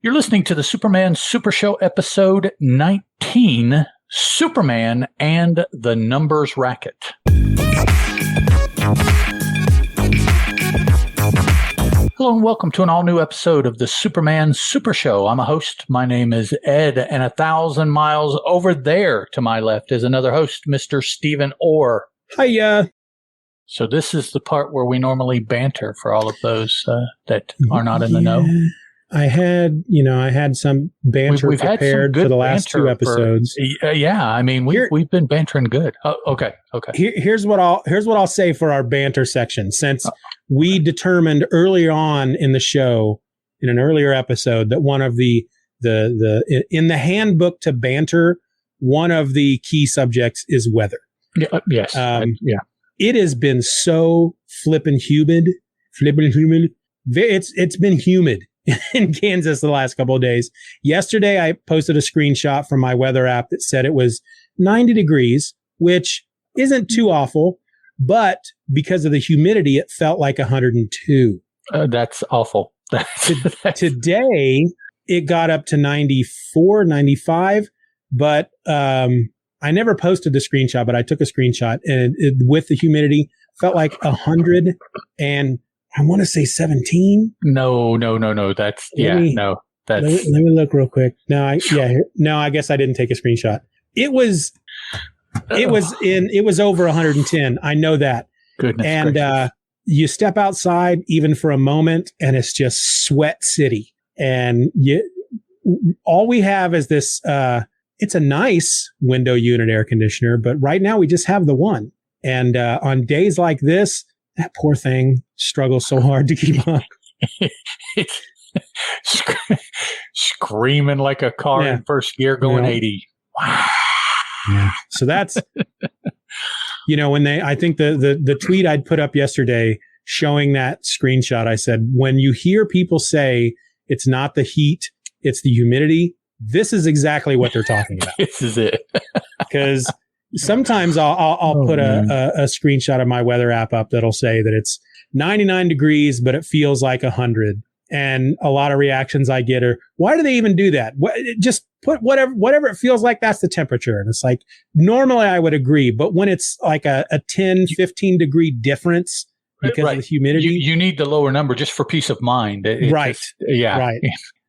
You're listening to the Superman Super Show, episode 19, Superman and the Numbers Racket. Hello and welcome to an all-new episode of the Superman Super Show. I'm a host. My name is Ed, and 1,000 miles over there to my left is another host, Mr. Steeven Orr. Hiya. So this is the part where we normally banter for all of those that are not in the know. I had some banter we've prepared for the last two episodes. I mean, we've been bantering good. Oh, okay. Here's what I'll say for our banter section. Since we determined earlier on in the show, in an earlier episode, that one of the in the handbook to banter, one of the key subjects is weather. Yeah, yes. It has been so flippin' humid. It's been humid in Kansas the last couple of days. Yesterday, I posted a screenshot from my weather app that said it was 90 degrees, which isn't too awful, but because of the humidity, it felt like 102. That's awful. Today, it got up to 94, 95, but I never posted the screenshot, but I took a screenshot, and with the humidity, felt like 100 and I want to say 17. No. That's Let me look real quick. No, I guess I didn't take a screenshot. It was over 110. I know that. Goodness and gracious. You step outside even for a moment, and it's just sweat city. And all we have is this. It's a nice window unit air conditioner, but right now we just have the one. And on days like this, that poor thing struggles so hard to keep on. It's screaming like a car in first gear going 80. Wow. Yeah. So that's, I think the tweet I'd put up yesterday showing that screenshot, I said, when you hear people say it's not the heat, it's the humidity, this is exactly what they're talking about. This is it. Because sometimes I'll put a screenshot of my weather app up that'll say that it's 99 degrees, but it feels like 100. And a lot of reactions I get are, why do they even do that? Just put whatever it feels like, that's the temperature. And it's like, normally I would agree, but when it's like a 10, 15 degree difference because of the humidity. You need the lower number just for peace of mind. Right. Right.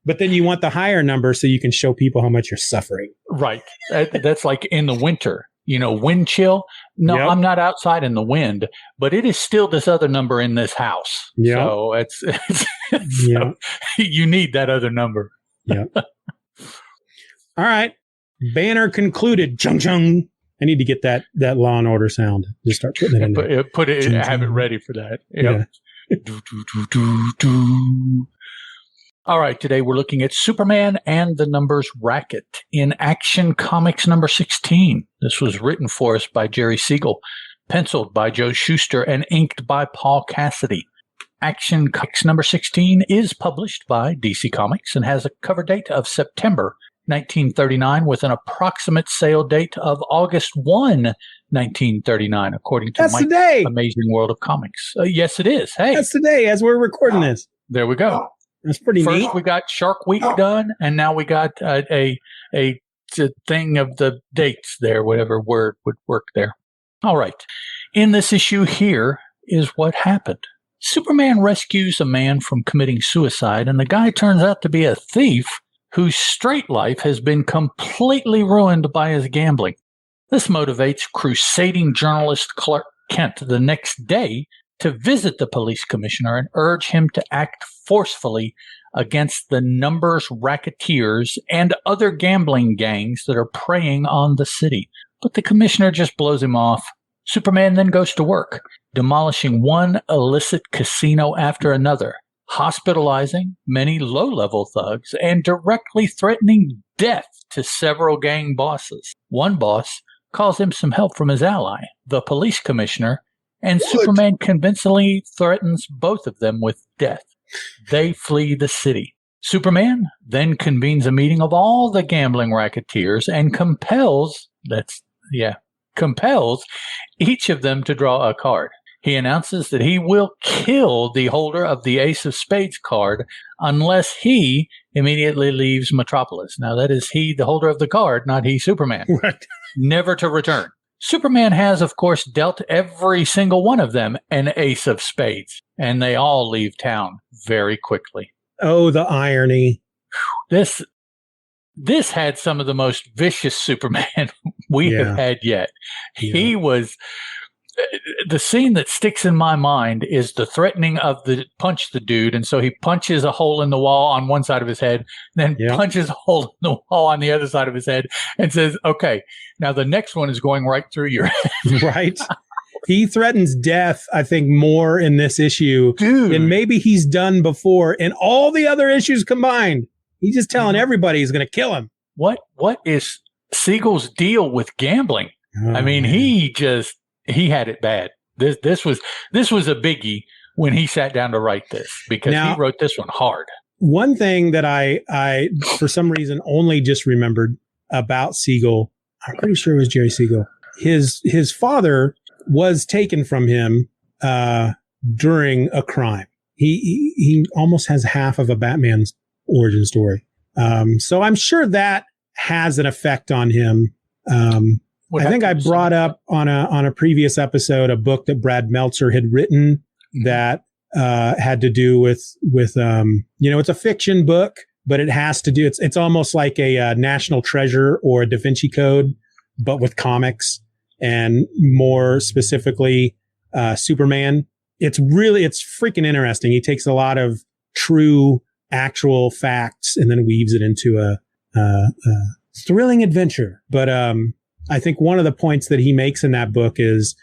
But then you want the higher number so you can show people how much you're suffering. Right. That's like in the winter, wind chill. No, yep. I'm not outside in the wind, but it is still this other number in this house. Yep. So it's so you need that other number. Yeah. All right. Banner concluded. Chung chung. I need to get that Law and Order sound. Just start putting it in there. Put it. Chung, have chung. it ready for that. Yeah. Do, do, do, do, do. All right, today we're looking at Superman and the Numbers Racket in Action Comics number 16. This was written for us by Jerry Siegel, penciled by Joe Shuster, and inked by Paul Cassidy. Action Comics number 16 is published by DC Comics and has a cover date of September 1939 with an approximate sale date of August 1, 1939, according to That's today. Amazing World of Comics. Yes, it is. Hey, that's today as we're recording this. There we go. That's pretty neat. First, we got Shark Week done, and now we got a thing of the dates there, whatever word would work there. All right. In this issue here is what happened. Superman rescues a man from committing suicide, and the guy turns out to be a thief whose straight life has been completely ruined by his gambling. This motivates crusading journalist Clark Kent the next day to visit the police commissioner and urge him to act forcefully against the Numbers Racketeers and other gambling gangs that are preying on the city. But the commissioner just blows him off. Superman then goes to work, demolishing one illicit casino after another, hospitalizing many low-level thugs, and directly threatening death to several gang bosses. One boss calls him some help from his ally, the police commissioner, and Superman convincingly threatens both of them with death. They flee the city. Superman then convenes a meeting of all the gambling racketeers and compels each of them to draw a card. He announces that he will kill the holder of the Ace of Spades card unless he immediately leaves Metropolis. Now, that is he, the holder of the card, not he, Superman. Right. Never to return. Superman has, of course, dealt every single one of them an Ace of Spades, and they all leave town very quickly. Oh, the irony. This had some of the most vicious Superman we have had yet. He was... The scene that sticks in my mind is the threatening of the punch the dude. And so he punches a hole in the wall on one side of his head, then punches a hole in the wall on the other side of his head and says, okay, now the next one is going right through your head. Right. He threatens death, I think, more in this issue than maybe he's done before in all the other issues combined. He's just telling everybody he's going to kill him. What is Siegel's deal with gambling? I mean, he had it bad. This was a biggie when he sat down to write this, because he wrote this one hard. One thing that I for some reason only just remembered about Siegel, I'm pretty sure it was Jerry Siegel. His father was taken from him during a crime. He almost has half of a Batman's origin story. So I'm sure that has an effect on him. I think I brought up on a previous episode a book that Brad Meltzer had written that had to do with it's a fiction book, but it has to do, it's almost like a National Treasure or a Da Vinci Code, but with comics, and more specifically Superman. It's freaking interesting. He takes a lot of true actual facts and then weaves it into a thrilling adventure. But I think one of the points that he makes in that book is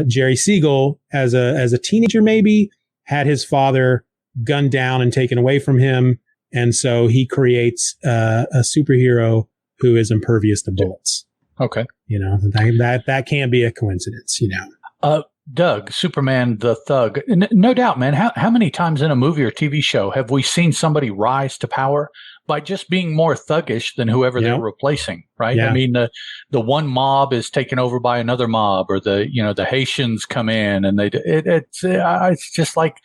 Jerry Siegel, as a teenager, maybe had his father gunned down and taken away from him. And so he creates a superhero who is impervious to bullets. Okay. That can't be a coincidence, Doug, Superman the Thug. No doubt, man. How many times in a movie or TV show have we seen somebody rise to power by just being more thuggish than whoever they're replacing, right? Yeah. I mean, the one mob is taken over by another mob, or the Haitians come in and it's just like,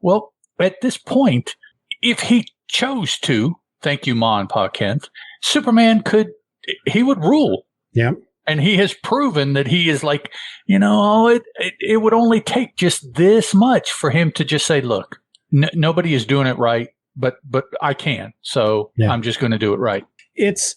well, at this point, if he chose to, thank you, Ma and Pa Kent, Superman he would rule. Yeah. And he has proven that he is like, it would only take just this much for him to just say, look, nobody is doing it right, but I can. So I'm just going to do it right. It's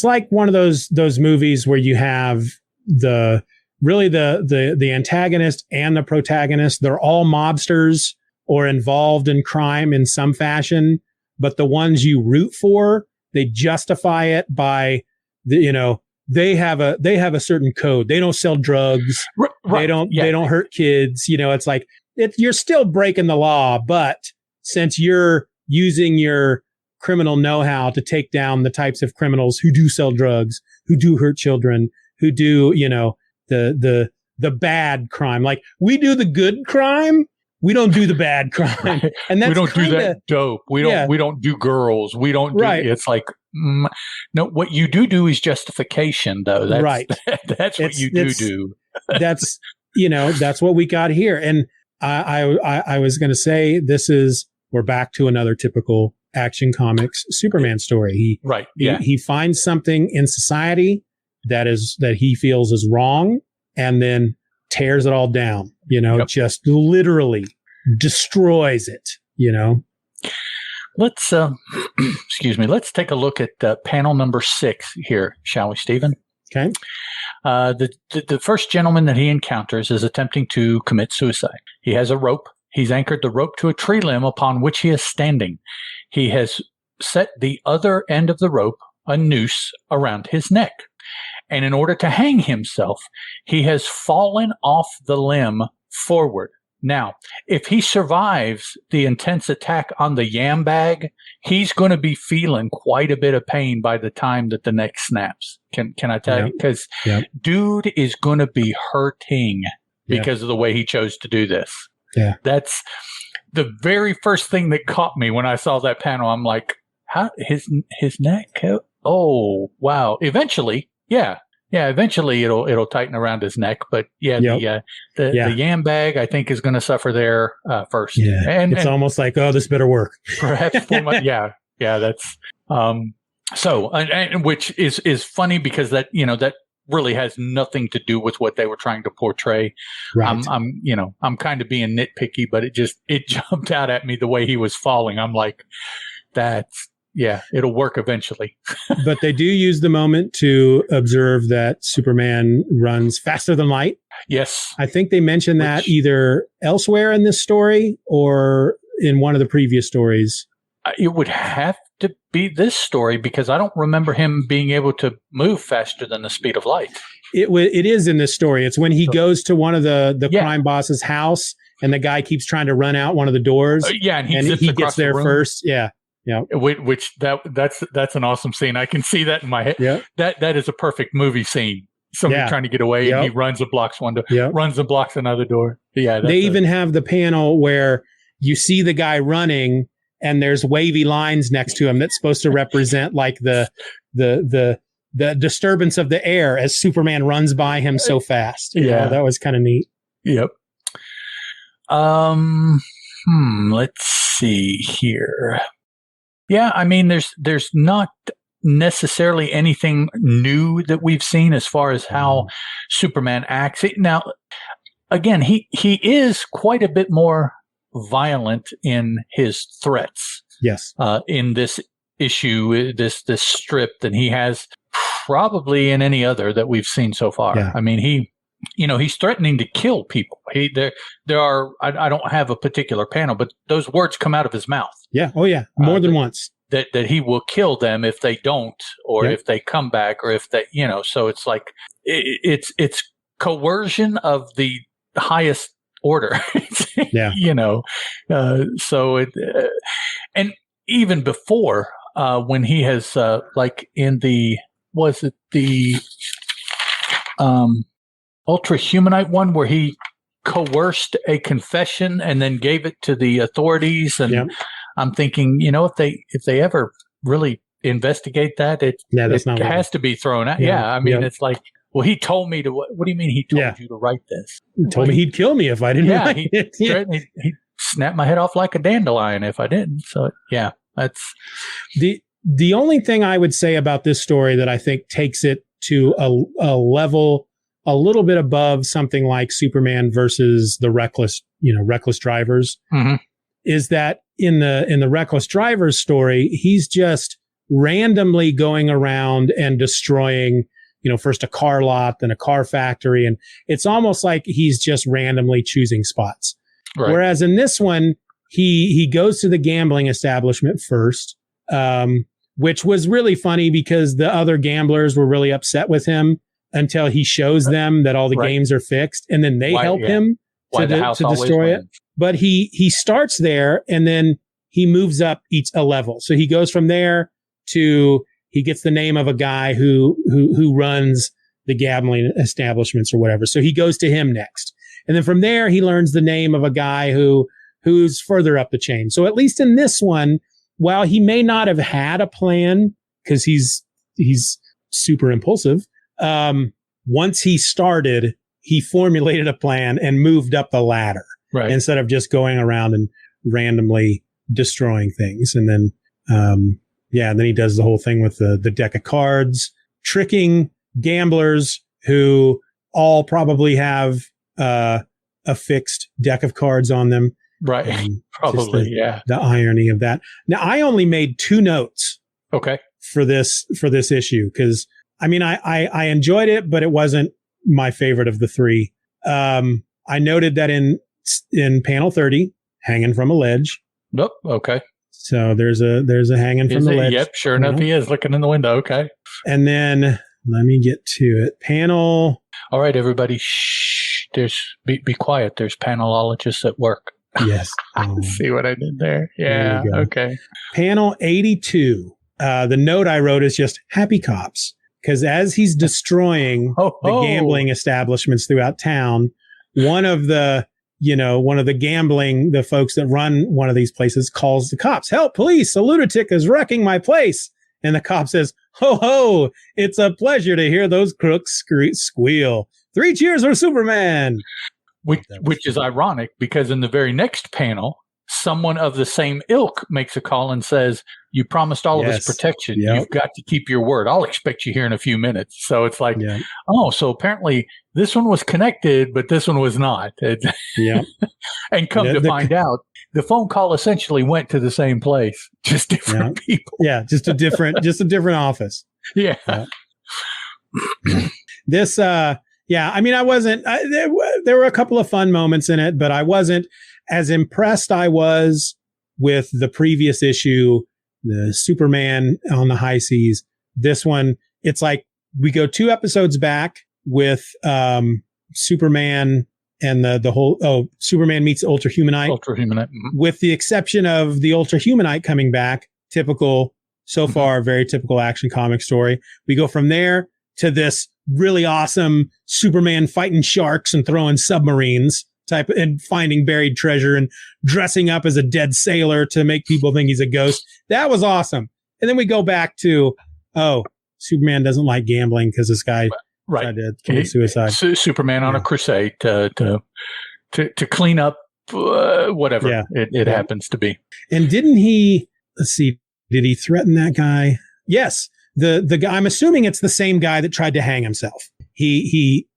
like one of those movies where you have the antagonist and the protagonist. They're all mobsters or involved in crime in some fashion, but the ones you root for, they justify it by they have a certain code. They don't sell drugs. Right. They don't hurt kids. It's like you're still breaking the law, but since you're using your criminal know-how to take down the types of criminals who do sell drugs, who do hurt children, who do, the bad crime. Like, we do the good crime, we don't do the bad crime. And that's we don't do that dope. We don't do girls. We don't do it's like no, what you do is justification, though. That's, right. That's what you do. That's that's what we got here. And I was going to say, we're back to another typical Action Comics Superman story. He finds something in society that he feels is wrong, and then tears it all down. Just literally destroys it. Let's excuse me. Let's take a look at panel number 6 here, shall we, Steven? Okay. The first gentleman that he encounters is attempting to commit suicide. He has a rope. He's anchored the rope to a tree limb upon which he is standing. He has set the other end of the rope, a noose, around his neck. And in order to hang himself, he has fallen off the limb forward. Now, if he survives the intense attack on the yam bag, he's going to be feeling quite a bit of pain by the time that the neck snaps. Can I tell you? Because dude is going to be hurting because of the way he chose to do this. Yeah. That's the very first thing that caught me when I saw that panel. I'm like, how his neck? Oh, wow. Eventually, Yeah, eventually it'll tighten around his neck, but the yam bag I think is going to suffer there first. Yeah, and it's almost like, oh, this better work. Perhaps 4 months. Yeah, that's which is funny because that really has nothing to do with what they were trying to portray. Right. I'm kind of being nitpicky, but it jumped out at me the way he was falling. I'm like, it'll work eventually. But they do use the moment to observe that Superman runs faster than light. Yes. I think they mentioned that either elsewhere in this story or in one of the previous stories. It would have to be this story because I don't remember him being able to move faster than the speed of light. It is in this story. It's when he goes to one of the crime boss's house and the guy keeps trying to run out one of the doors. And he gets there first. Yeah. Yeah. Which that's an awesome scene. I can see that in my head. Yeah. That is a perfect movie scene. Somebody trying to get away and he runs and blocks one door, runs and blocks another door. Yeah. They even have the panel where you see the guy running and there's wavy lines next to him that's supposed to represent like the disturbance of the air as Superman runs by him so fast. Yeah, that was kind of neat. Yep. Let's see here. Yeah, I mean, there's not necessarily anything new that we've seen as far as how Superman acts. Now, again, he is quite a bit more violent in his threats. Yes. In this issue, this strip than he has probably in any other that we've seen so far. Yeah. I mean, he's threatening to kill people. There are, I don't have a particular panel, but those words come out of his mouth. Yeah. Oh yeah. More than once. That he will kill them if they don't, or if they come back, or if they, so it's like, it's coercion of the highest order. Yeah. So and even before, when he has, like in the Ultra Humanite one where he coerced a confession and then gave it to the authorities. And I'm thinking, if they ever really investigate that, it has to be thrown out. Yeah. I mean, it's like, well, he told me to, what do you mean he told you to write this? He told me he'd kill me if I didn't write it. He snapped my head off like a dandelion if I didn't. So, yeah, that's... The only thing I would say about this story that I think takes it to a level a little bit above something like Superman versus the reckless drivers, is that in the reckless drivers story, he's just randomly going around and destroying, first a car lot, then a car factory. And it's almost like he's just randomly choosing spots. Right. Whereas in this one, he goes to the gambling establishment first, which was really funny because the other gamblers were really upset with him until he shows them that all the games are fixed. And then they help him to destroy it. But he starts there and then he moves up a level. So he goes from there to, he gets the name of a guy who runs the gambling establishments or whatever. So he goes to him next. And then from there, he learns the name of a guy who's further up the chain. So at least in this one, while he may not have had a plan because he's super impulsive, once he started, he formulated a plan and moved up the ladder instead of just going around and randomly destroying things. And then, and then he does the whole thing with the deck of cards, tricking gamblers who all probably have a fixed deck of cards on them. Right. Probably. The irony of that. Now, I only made 2 notes. Okay. For this issue. Cause I mean, I enjoyed it, but it wasn't my favorite of the 3. I noted that in panel 30, hanging from a ledge. Nope. Okay. So there's a hanging from the ledge. Yep. Sure enough, he is looking in the window. Okay. And then let me get to it. Panel. All right, everybody. Shh. Be quiet. There's panelologists at work. Yes. See what I did there? Yeah. There okay. Panel 82. The note I wrote is just happy cops. Because as he's destroying the gambling establishments throughout town, one of the folks that run one of these places calls the cops. Help, police, a lunatic is wrecking my place. And the cop says, ho, ho, it's a pleasure to hear those crooks squeal. 3 cheers for Superman. Which is ironic because in the very next panel, someone of the same ilk makes a call and says, you promised all of us protection. Yep. You've got to keep your word. I'll expect you here in a few minutes. So it's like, so apparently this one was connected, but this one was not. Yeah. And come to find out, the phone call essentially went to the same place, just different people. Yeah, just a different office. Yeah. This, I mean, I wasn't, there were a couple of fun moments in it, but I wasn't as impressed I was with the previous issue, the Superman on the High Seas. This one, it's like we go 2 episodes back with Superman and the whole, Superman meets Ultrahumanite. With the exception of the Ultrahumanite coming back, typical, so far, very typical Action comic story. We go from there to this really awesome Superman fighting sharks and throwing submarines type and finding buried treasure and dressing up as a dead sailor to make people think he's a ghost. That was awesome. And then we go back to, Superman doesn't like gambling because this guy tried to commit suicide. Superman on a crusade to clean up whatever it happens to be. And didn't he, let's see, did he threaten that guy? Yes. The guy, I'm assuming it's the same guy that tried to hang himself. He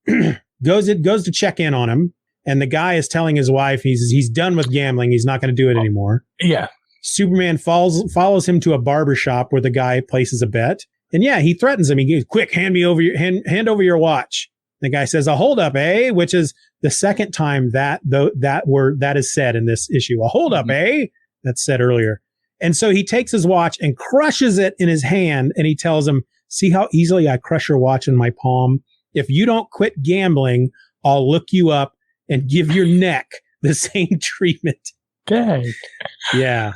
goes to check in on him, and the guy is telling his wife he's done with gambling. He's not going to do it anymore. Yeah. Superman follows him to a barber shop where the guy places a bet. And he threatens him. He goes, quick, hand over your watch. The guy says, a hold up, eh? Which is the second time that is said in this issue. A hold up, eh? That's said earlier. And so he takes his watch and crushes it in his hand. And he tells him, see how easily I crush your watch in my palm? If you don't quit gambling, I'll look you up and give your neck the same treatment. Dang. Yeah.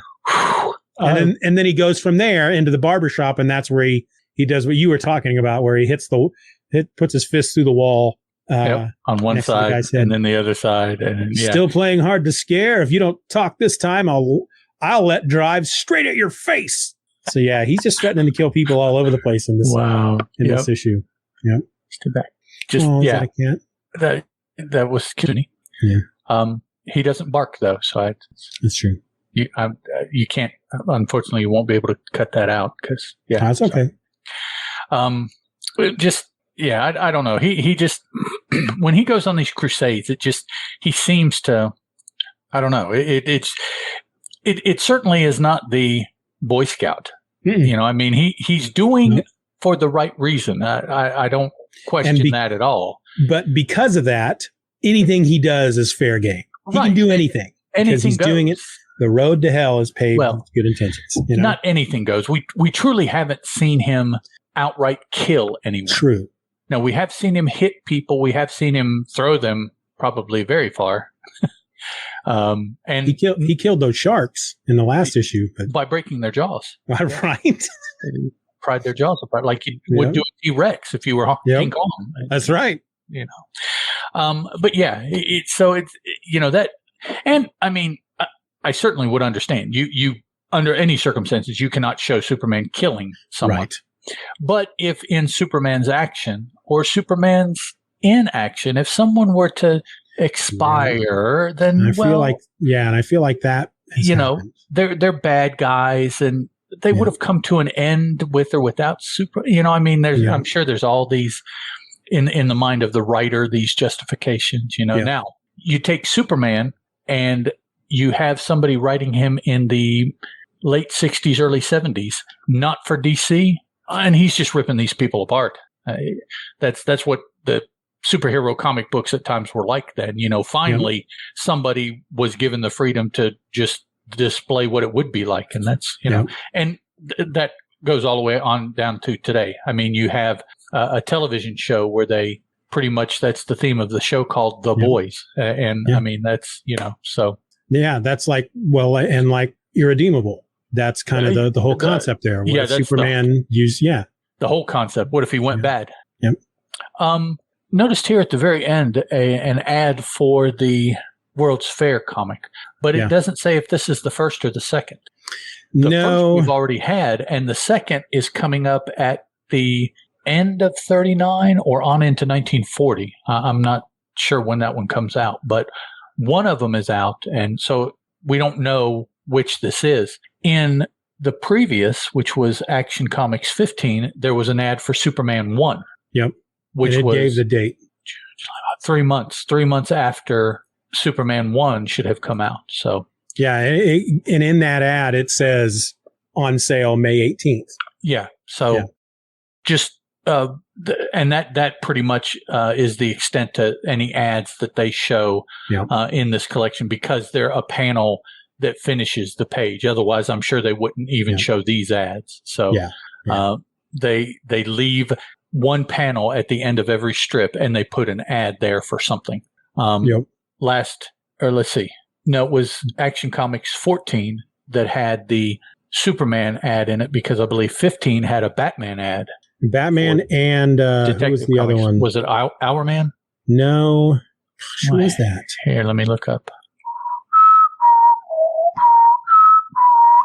And then he goes from there into the barbershop, and that's where he does what you were talking about, where he puts his fist through the wall. On one side and then the other side. And still playing hard to scare. If you don't talk this time, I'll let drive straight at your face. So he's just threatening to kill people all over the place in this this issue. Yep. It's too bad. I can't. That was skinny. Yeah. He doesn't bark though, so that's true. You can't. Unfortunately, you won't be able to cut that out because that's okay. I don't know. He just when he goes on these crusades, he seems to. I don't know. It certainly is not the Boy Scout. Mm-mm. I mean, he's doing for the right reason. I don't question that at all. But because of that, anything he does is fair game. He can do anything because he's doing it. The road to hell is paved with good intentions. Not anything goes. We truly haven't seen him outright kill anyone. True. Now, we have seen him hit people. We have seen him throw them probably very far. And he killed those sharks in the last issue, but by breaking their jaws. Right. They pried their jaws apart like you would do a T-Rex if you were King Kong. That's right. But that, and I mean, I certainly would understand you under any circumstances, you cannot show Superman killing someone. Right. But if in Superman's action or Superman's inaction, if someone were to expire, then I feel like that, they're bad guys and they would have come to an end with or without I'm sure there's all these in the mind of the writer, these justifications, Now you take Superman and you have somebody writing him in the late 60s, early 70s, not for DC, and he's just ripping these people apart. That's what the superhero comic books at times were like then. Finally somebody was given the freedom to just display what it would be like. And that's, and that goes all the way on down to today. I mean, you have a television show where they pretty much, that's the theme of the show called The Boys. I mean, that's, so. Yeah, that's like, and like Irredeemable. That's kind of the whole concept there. What if Superman used, the whole concept. What if he went bad? Yep. Noticed here at the very end an ad for the World's Fair comic, but it doesn't say if this is the first or the second. The No. first we've already had, and the second is coming up at the end of 39 or on into 1940. I'm not sure when that one comes out, but one of them is out, and so we don't know which this is. In the previous, which was Action Comics 15, there was an ad for Superman 1. Yep. Which and it was gave the date. 3 months. 3 months after Superman 1 should have come out. So yeah, and in that ad it says on sale May 18th. Yeah. So just and that pretty much is the extent to any ads that they show in this collection, because they're a panel that finishes the page. Otherwise, I'm sure they wouldn't even show these ads. So they leave one panel at the end of every strip, and they put an ad there for something. Let's see. No, it was Action Comics 14 that had the Superman ad in it, because I believe 15 had a Batman ad. Batman and who was the other one? Was it Our Man? No. Who was that? Here, let me look up.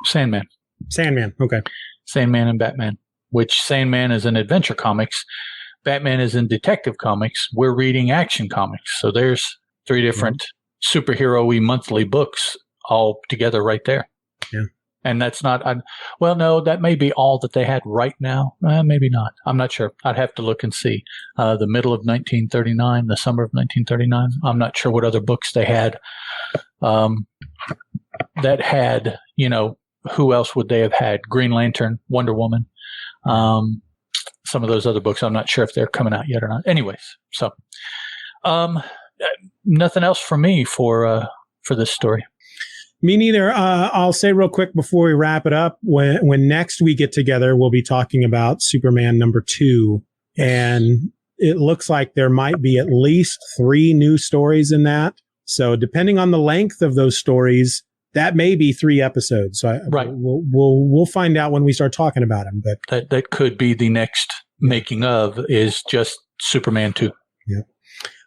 Sandman. Okay. Sandman and Batman, which Sandman is in Adventure Comics. Batman is in Detective Comics. We're reading Action Comics. So there's 3 different superhero-y monthly books all together right there. Yeah. And that's not, no, that may be all that they had right now. Maybe not. I'm not sure. I'd have to look and see. The middle of 1939, the summer of 1939. I'm not sure what other books they had that had, who else would they have had? Green Lantern, Wonder Woman, some of those other books. I'm not sure if they're coming out yet or not. Anyways, so nothing else from me for this story. Me neither. I'll say real quick before we wrap it up, when next we get together, we'll be talking about Superman number 2. And it looks like there might be at least 3 new stories in that. So depending on the length of those stories, that may be 3 episodes. So we'll find out when we start talking about them. But that could be the next making of, is just Superman 2. Yeah.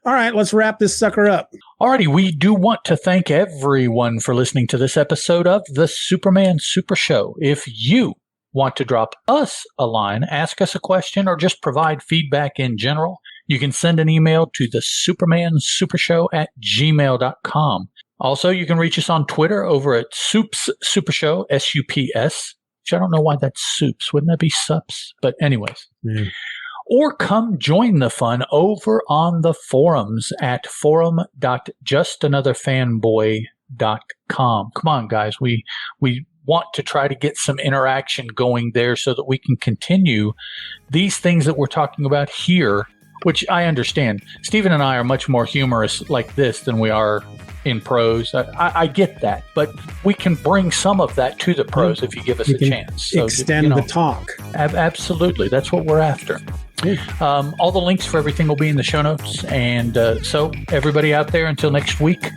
All right, let's wrap this sucker up. Alrighty, we do want to thank everyone for listening to this episode of the Superman Super Show. If you want to drop us a line, ask us a question, or just provide feedback in general, you can send an email to the supermansupershow@gmail.com. Also, you can reach us on Twitter over at Soups Super Show, SUPS, which I don't know why that's Soups. Wouldn't that be Sups? But anyways. Or come join the fun over on the forums at forum.justanotherfanboy.com. Come on, guys. We want to try to get some interaction going there so that we can continue these things that we're talking about here, which I understand. Steven and I are much more humorous like this than we are in prose. I get that, but we can bring some of that to the prose if you give us a chance. So extend the talk. Absolutely. That's what we're after. All the links for everything will be in the show notes. And so everybody out there, until next week,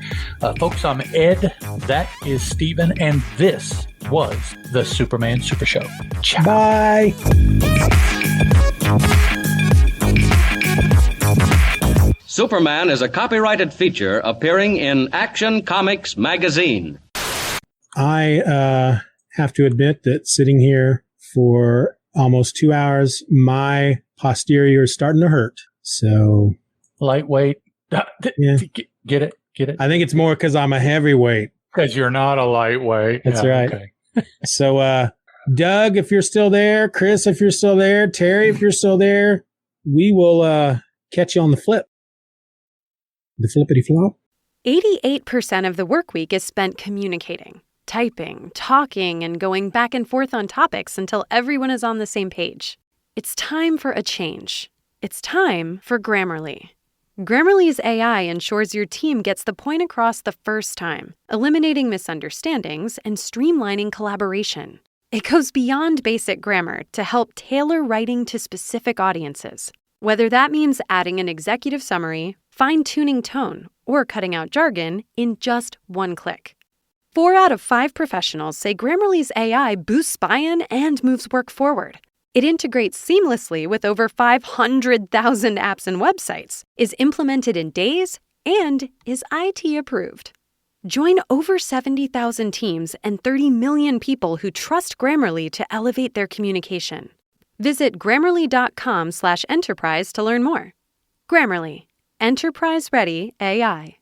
folks, I'm Ed, that is Steven, and this was the Superman Super Show. Ciao. Bye. Superman is a copyrighted feature appearing in Action Comics magazine. I have to admit that sitting here for almost 2 hours, my posterior is starting to hurt. So lightweight. Get it? I think it's more because I'm a heavyweight. Because you're not a lightweight. That's right. Okay. So, Doug, if you're still there, Chris, if you're still there, Terry, if you're still there, we will catch you on the flip. The flippity flop. 88% of the work week is spent communicating, typing, talking, and going back and forth on topics until everyone is on the same page. It's time for a change. It's time for Grammarly. Grammarly's AI ensures your team gets the point across the first time, eliminating misunderstandings and streamlining collaboration. It goes beyond basic grammar to help tailor writing to specific audiences, whether that means adding an executive summary, fine-tuning tone, or cutting out jargon in just one click. 4 out of 5 professionals say Grammarly's AI boosts buy-in and moves work forward. It integrates seamlessly with over 500,000 apps and websites, is implemented in days, and is IT approved. Join over 70,000 teams and 30 million people who trust Grammarly to elevate their communication. Visit Grammarly.com/enterprise to learn more. Grammarly. Enterprise-ready AI.